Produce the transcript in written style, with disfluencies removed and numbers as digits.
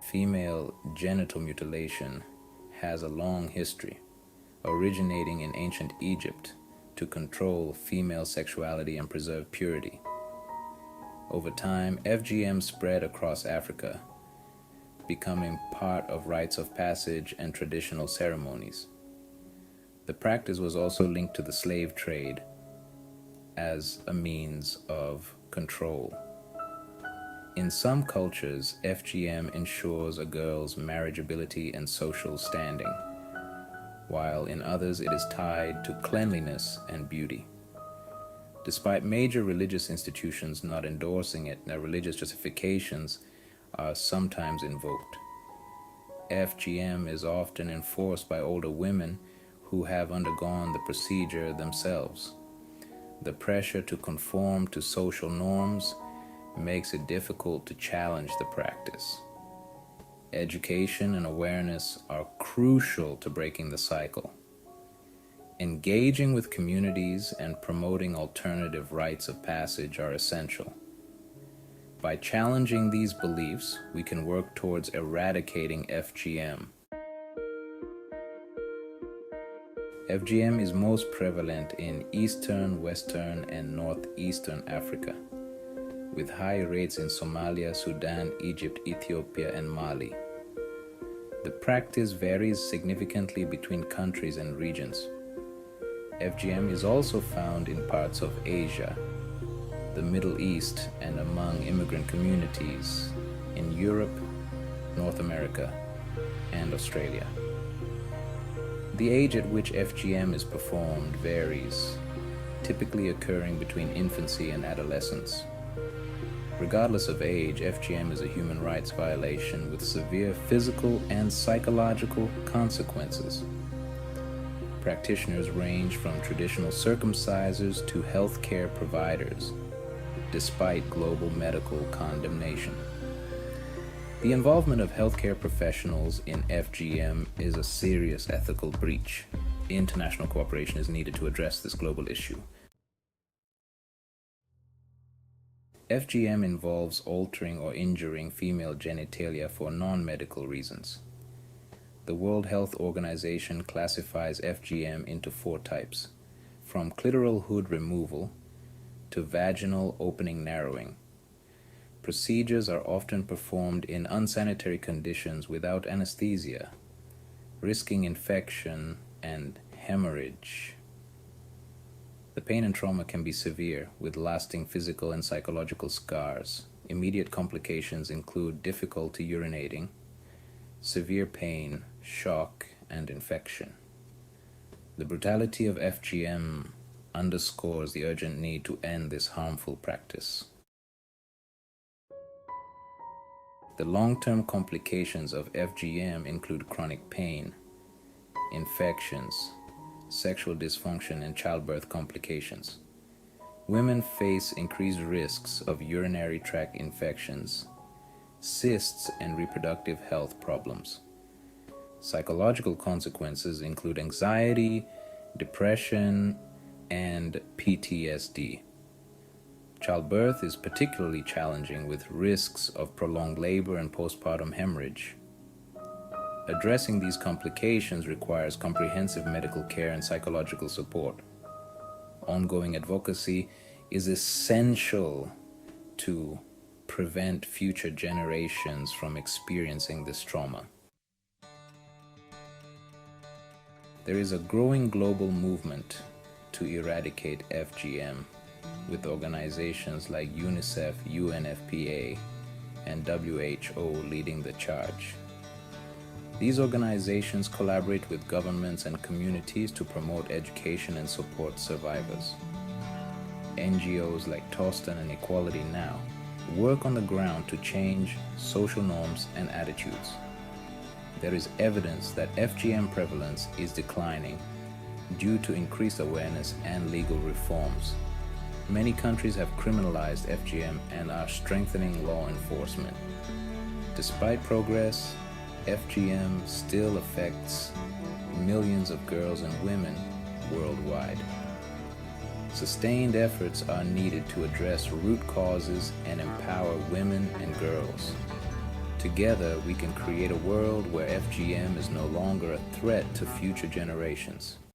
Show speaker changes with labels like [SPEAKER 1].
[SPEAKER 1] Female genital mutilation has a long history, originating in ancient Egypt to control female sexuality and preserve purity. Over time, FGM spread across Africa, becoming part of rites of passage and traditional ceremonies. The practice was also linked to the slave trade as a means of control. In some cultures, FGM ensures a girl's marriageability and social standing, while in others it is tied to cleanliness and beauty. Despite major religious institutions not endorsing it, religious justifications are sometimes invoked. FGM is often enforced by older women who have undergone the procedure themselves. The pressure to conform to social norms makes it difficult to challenge the practice. Education and awareness are crucial to breaking the cycle. Engaging with communities and promoting alternative rites of passage are essential. By challenging these beliefs, we can work towards eradicating FGM. FGM is most prevalent in Eastern, Western, and Northeastern Africa, with high rates in Somalia, Sudan, Egypt, Ethiopia, and Mali. The practice varies significantly between countries and regions. FGM is also found in parts of Asia, the Middle East, and among immigrant communities in Europe, North America, and Australia. The age at which FGM is performed varies, typically occurring between infancy and adolescence. Regardless of age, FGM is a human rights violation with severe physical and psychological consequences. Practitioners range from traditional circumcisers to healthcare providers, despite global medical condemnation. The involvement of healthcare professionals in FGM is a serious ethical breach. International cooperation is needed to address this global issue. FGM involves altering or injuring female genitalia for non-medical reasons. The World Health Organization classifies FGM into 4 types, from clitoral hood removal to vaginal opening narrowing. Procedures are often performed in unsanitary conditions without anesthesia, risking infection and hemorrhage. The pain and trauma can be severe, with lasting physical and psychological scars. Immediate complications include difficulty urinating, severe pain, shock, and infection. The brutality of FGM underscores the urgent need to end this harmful practice. The long-term complications of FGM include chronic pain, infections, sexual dysfunction, and childbirth complications. Women face increased risks of urinary tract infections, cysts, and reproductive health problems. Psychological consequences include anxiety, depression, and PTSD. Childbirth is particularly challenging with risks of prolonged labor and postpartum hemorrhage. Addressing these complications requires comprehensive medical care and psychological support. Ongoing advocacy is essential to prevent future generations from experiencing this trauma. There is a growing global movement to eradicate FGM, with organizations like UNICEF, UNFPA, and WHO leading the charge. These organizations collaborate with governments and communities to promote education and support survivors. NGOs like Torsten and Equality Now work on the ground to change social norms and attitudes. There is evidence that FGM prevalence is declining due to increased awareness and legal reforms. Many countries have criminalized FGM and are strengthening law enforcement. Despite progress, FGM still affects millions of girls and women worldwide. Sustained efforts are needed to address root causes and empower women and girls. Together, we can create a world where FGM is no longer a threat to future generations.